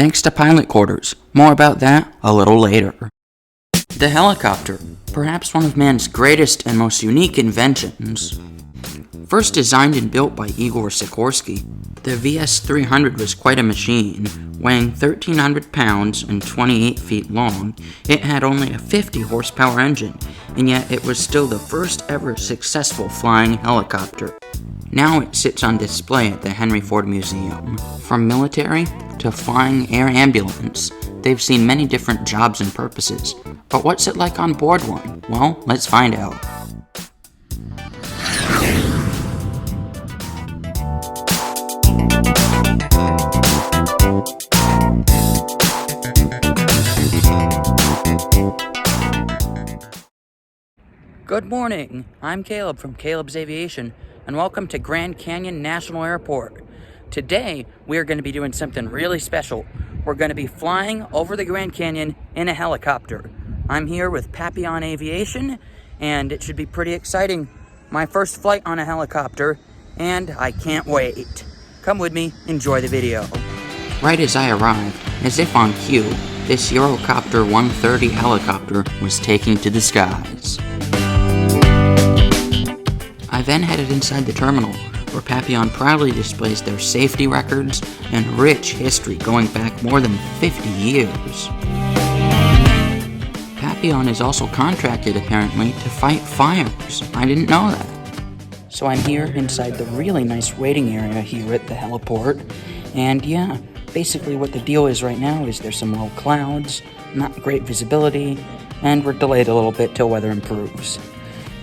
thanks to pilot quarters. More about that a little later. The helicopter, perhaps one of man's greatest and most unique inventions. First designed and built by Igor Sikorsky, the VS-300 was quite a machine. Weighing 1,300 pounds and 28 feet long, it had only a 50 horsepower engine, and yet it was still the first ever successful flying helicopter. Now it sits on display at the Henry Ford Museum. From military to flying air ambulance, they've seen many different jobs and purposes. But what's it like on board one? Well, let's find out. Good morning, I'm Caleb from Caleb's Aviation, and welcome to Grand Canyon National Airport. Today, we are going to be doing something really special. We're going to be flying over the Grand Canyon in a helicopter. I'm here with Papillon Aviation, and it should be pretty exciting. My first flight on a helicopter, and I can't wait. Come with me, enjoy the video. Right as I arrived, as if on cue, this Eurocopter 130 helicopter was taking to the skies. I then headed inside the terminal, where Papillon proudly displays their safety records and rich history going back more than 50 years. Papillon is also contracted, apparently, to fight fires. I didn't know that. So I'm here inside the really nice waiting area here at the heliport, and yeah, basically what the deal is right now is there's some low clouds, not great visibility, and we're delayed a little bit till weather improves.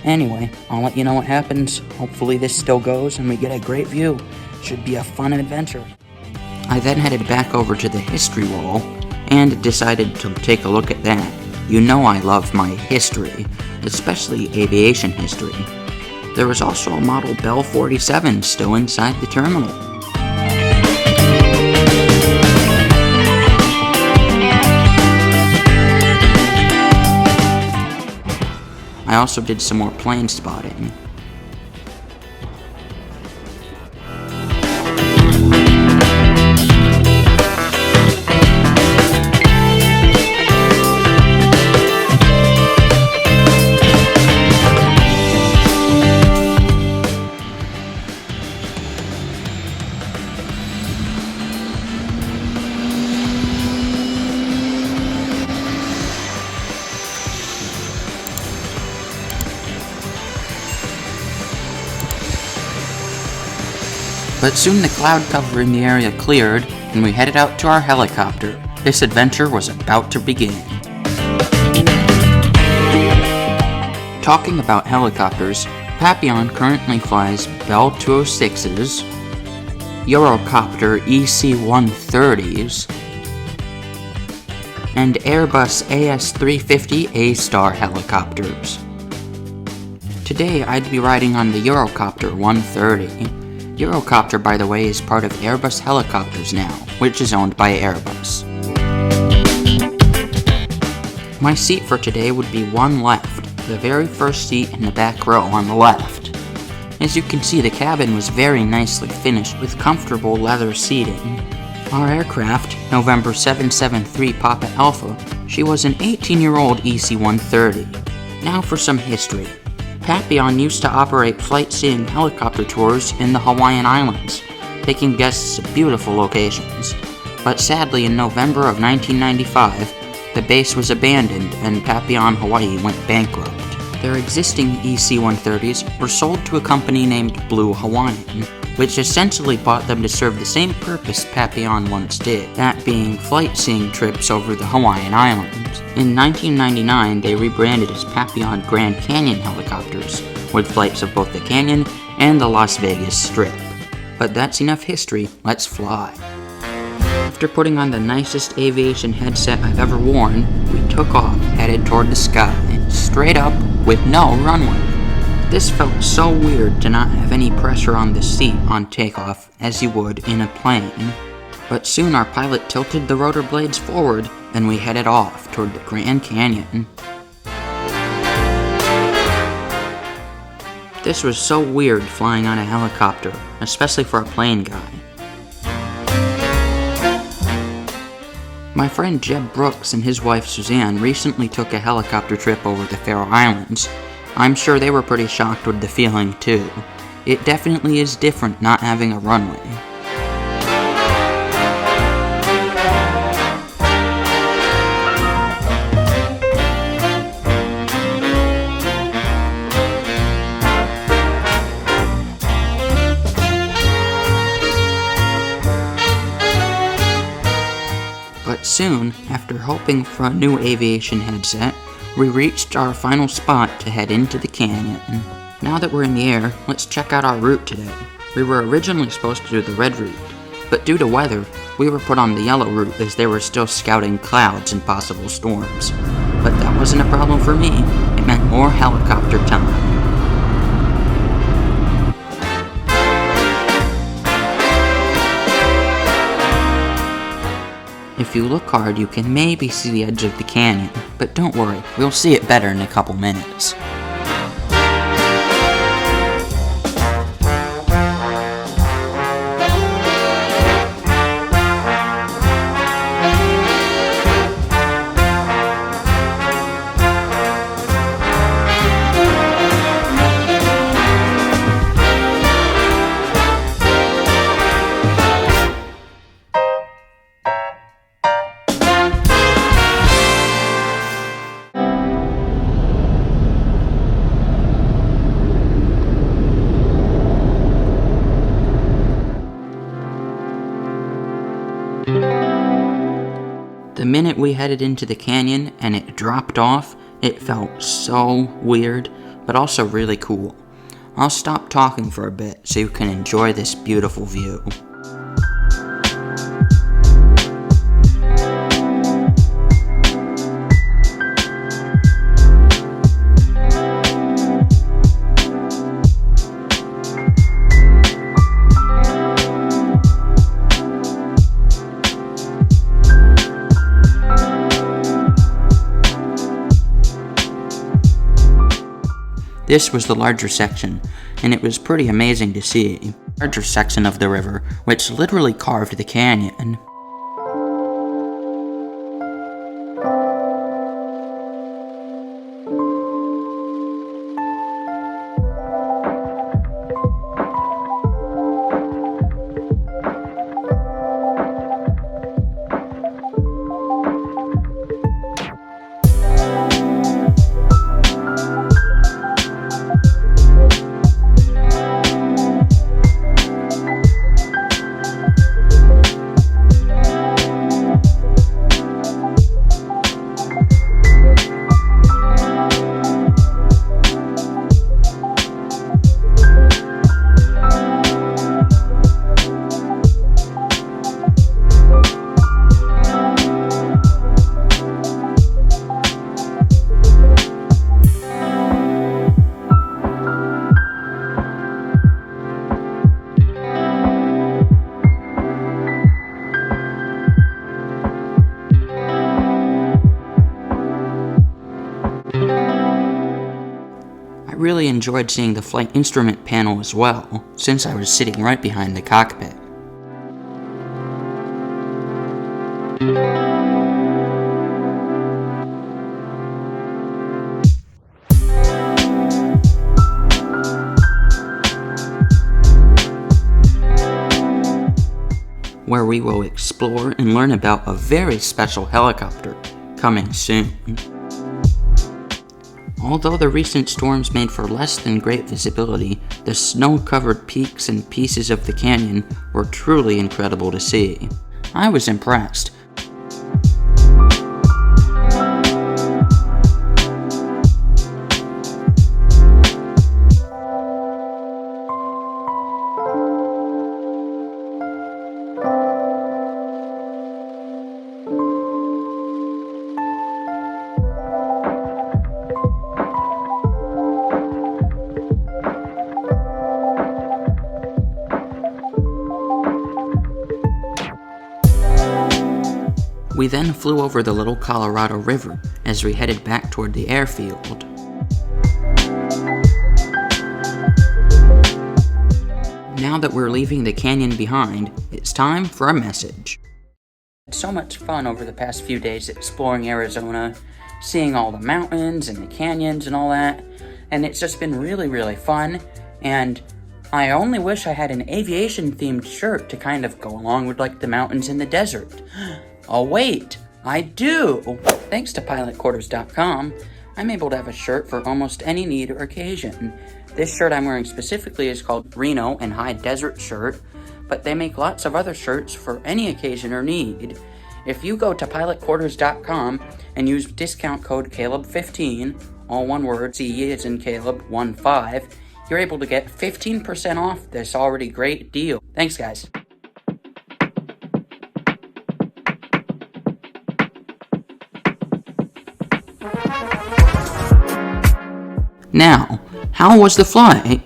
Anyway, I'll let you know what happens. Hopefully this still goes and we get a great view. Should be a fun adventure. I then headed back over to the history wall and decided to take a look at that. You know I love my history, especially aviation history. There was also a model Bell 47 still inside the terminal. I also did some more plane spotting. But soon the cloud cover in the area cleared, and we headed out to our helicopter. This adventure was about to begin. Talking about helicopters, Papillon currently flies Bell 206s, Eurocopter EC-130s, and Airbus AS-350 A-Star helicopters. Today I'd be riding on the Eurocopter 130. Eurocopter, by the way, is part of Airbus Helicopters now, which is owned by Airbus. My seat for today would be one left, the very first seat in the back row on the left. As you can see, the cabin was very nicely finished with comfortable leather seating. Our aircraft, November 773 Papa Alpha, she was an 18-year-old EC-130. Now for some history. Papillon used to operate flight-seeing helicopter tours in the Hawaiian Islands, taking guests to beautiful locations. But sadly, in November of 1995, the base was abandoned and Papillon Hawaii went bankrupt. Their existing EC-130s were sold to a company named Blue Hawaiian, which essentially bought them to serve the same purpose Papillon once did, that being flight-seeing trips over the Hawaiian Islands. In 1999, they rebranded as Papillon Grand Canyon Helicopters, with flights of both the Canyon and the Las Vegas Strip. But that's enough history, let's fly. After putting on the nicest aviation headset I've ever worn, we took off, headed toward the sky, straight up, with no runway. This felt so weird to not have any pressure on the seat on takeoff as you would in a plane. But soon our pilot tilted the rotor blades forward and we headed off toward the Grand Canyon. This was so weird flying on a helicopter, especially for a plane guy. My friend Jeb Brooks and his wife Suzanne recently took a helicopter trip over the Faroe Islands. I'm sure they were pretty shocked with the feeling too. It definitely is different not having a runway. But soon, after hoping for a new aviation headset, we reached our final spot to head into the canyon. Now that we're in the air, let's check out our route today. We were originally supposed to do the red route, but due to weather, we were put on the yellow route as they were still scouting clouds and possible storms. But that wasn't a problem for me. It meant more helicopter time. If you look hard, you can maybe see the edge of the canyon, but don't worry, we'll see it better in a couple minutes. The minute we headed into the canyon and it dropped off, it felt so weird, but also really cool. I'll stop talking for a bit so you can enjoy this beautiful view. This was the larger section, and it was pretty amazing to see. The larger section of the river, which literally carved the canyon. I really enjoyed seeing the flight instrument panel as well, since I was sitting right behind the cockpit. Where we will explore and learn about a very special helicopter coming soon. Although the recent storms made for less than great visibility, the snow-covered peaks and pieces of the canyon were truly incredible to see. I was impressed. We then flew over the Little Colorado River as we headed back toward the airfield. Now that we're leaving the canyon behind, it's time for a message. So much fun over the past few days exploring Arizona, seeing all the mountains and the canyons and all that, and it's just been really fun, and I only wish I had an aviation themed shirt to kind of go along with like the mountains and the desert. Oh wait, I do! Thanks to pilotquarters.com, I'm able to have a shirt for almost any need or occasion. This shirt I'm wearing specifically is called Reno and High Desert Shirt, but they make lots of other shirts for any occasion or need. If you go to pilotquarters.com and use discount code Caleb15, all one word, C as in Caleb, 15, you're able to get 15% off this already great deal. Thanks, guys. Now, how was the flight?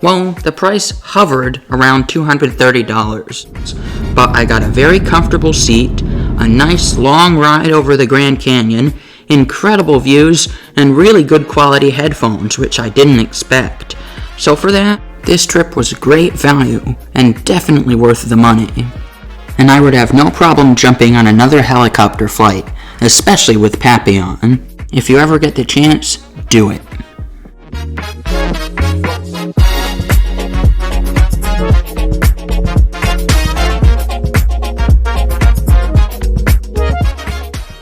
Well, the price hovered around $230, but I got a very comfortable seat, a nice long ride over the Grand Canyon, incredible views, and really good quality headphones, which I didn't expect. So for that, this trip was great value, and definitely worth the money. And I would have no problem jumping on another helicopter flight, especially with Papillon. If you ever get the chance, do it.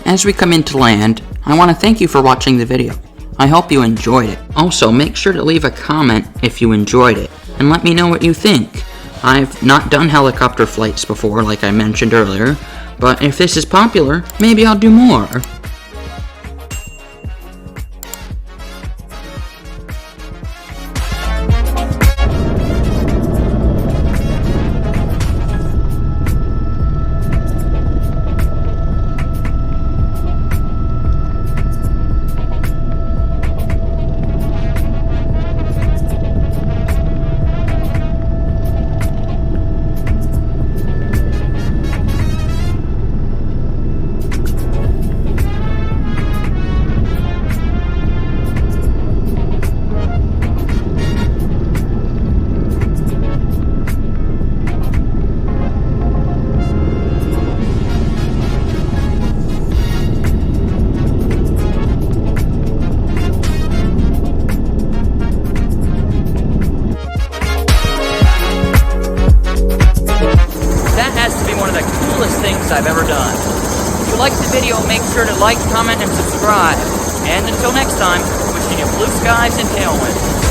As we come into land, I want to thank you for watching the video. I hope you enjoyed it. Also, make sure to leave a comment if you enjoyed it, and let me know what you think. I've not done helicopter flights before, like I mentioned earlier, but if this is popular, maybe I'll do more. I've ever done. If you liked the video, make sure to like, comment, and subscribe. And until next time, wishing you blue skies and tailwinds.